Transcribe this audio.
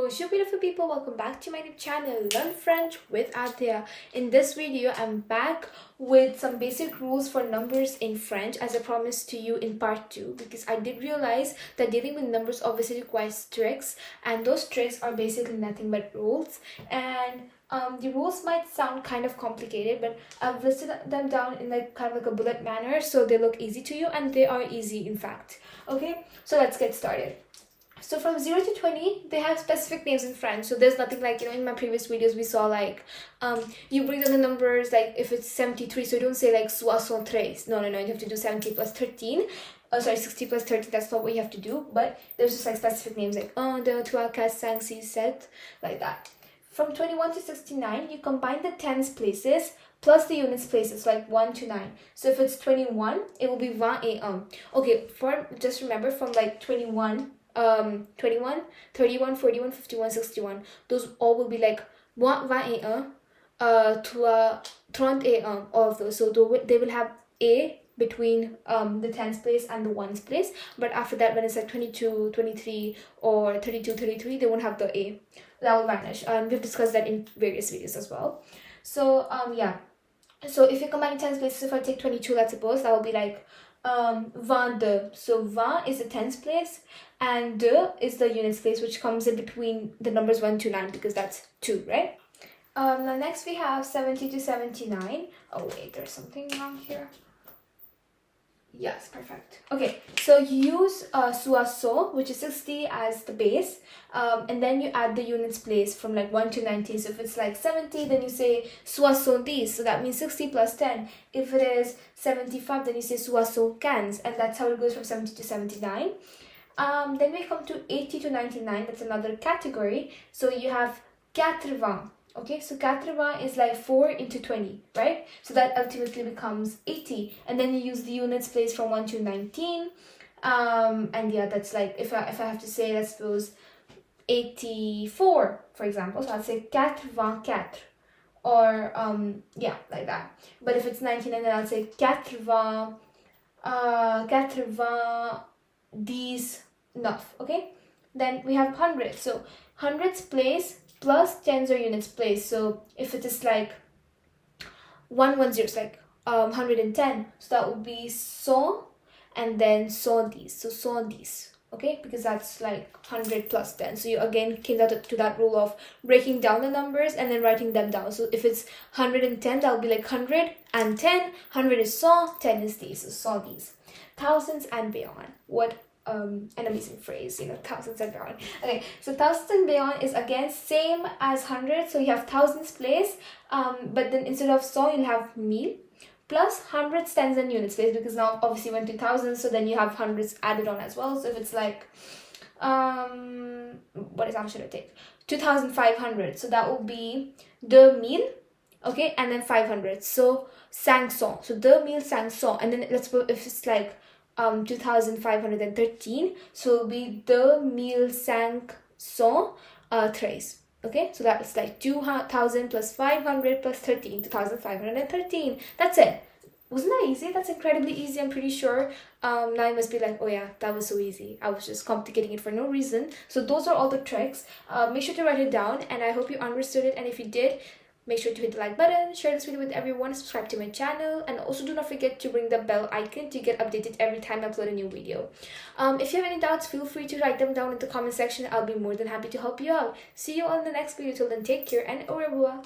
Bonjour beautiful people, welcome back to my YouTube channel Learn French with Adhya. In this video, I'm back with some basic rules for numbers in French as I promised to you in part 2, because I did realize that dealing with numbers obviously requires tricks, and those tricks are basically nothing but rules. And the rules might sound kind of complicated, but I've listed them down in kind of like a bullet manner so they look easy to you, and they are easy in fact. Okay, so let's get started. So from 0 to 20, they have specific names in French. So there's nothing like, in my previous videos we saw like, you bring down the numbers, like if it's 73, so you don't say like 63. No, you have to do 70 plus 13. 60 plus 13, that's not what you have to do. But there's just like specific names like 1, 2, 3, 4, 5, 6, 7, like that. From 21 to 69, you combine the tens places plus the units places, like 1 to 9. So if it's 21, it will be 20 et 1. Okay, just remember from like 21, 21, 31, 41, 51, 61. Those all will be like 20 et 1, 30 et 1, all of those. So they will have A between the tens place and the ones place. But after that, when it's like 22, 23, or 32, 33, they won't have the A. That will vanish. We've discussed that in various videos as well. So, yeah. So if you combine tens places, if I take 22, let's suppose, that will be like 22. So 20 is the tens place, and 2 is the units place, which comes in between the numbers 1 to 9, because that's 2, right? Now next we have 70 to 79. Oh wait, there's something wrong here. Yes, perfect. Okay, so you use soissons, which is 60 as the base, and then you add the units place from like 1 to 19. So if it's like 70, then you say 70, so that means 60 plus 10. If it is 75, then you say 75, and that's how it goes from 70 to 79. Then we come to 80 to 99, that's another category. So you have 80. Okay, so 80 is like 4 into 20, right? So that ultimately becomes 80. And then you use the units place from 1 to 19. And yeah, that's like, if I have to say, let's suppose 84, for example. So I'll say 84. Or, yeah, like that. But if it's 99, then I'll say 80, 99, okay? Then we have 100. So hundreds place plus tens or units place. So if it is like 110, it's like 110. So that would be 100 and then 110. So 110, okay? Because that's like 100 plus 10. So you again came out to that rule of breaking down the numbers and then writing them down. So if it's 110, that will be like 100 and 10. 100 is 100, 10 is these. So 110. Thousands and beyond. What an amazing phrase, thousands and beyond. Okay, so thousands and beyond is again same as 100. So you have thousands place, but then instead of 100, you'll have 1000 plus hundreds, tens, and units place, because now obviously went to thousands, so then you have hundreds added on as well. So if it's like what example should I take? 2500, so that will be 2000, okay, and then 500, so 500. So 2500, and then let's put, if it's like 2513, so it'll be 2513. Okay, so that's like 2000 plus 500 plus 13, 2513. That's it. Wasn't that easy? That's incredibly easy, I'm pretty sure. Now you must be like, oh yeah, that was so easy. I was just complicating it for no reason. So those are all the tricks. Make sure to write it down, and I hope you understood it. And if you did, make sure to hit the like button, share this video with everyone, subscribe to my channel, and also do not forget to ring the bell icon to get updated every time I upload a new video. If you have any doubts, feel free to write them down in the comment section. I'll be more than happy to help you out. See you all in the next video. Till then, take care and au revoir.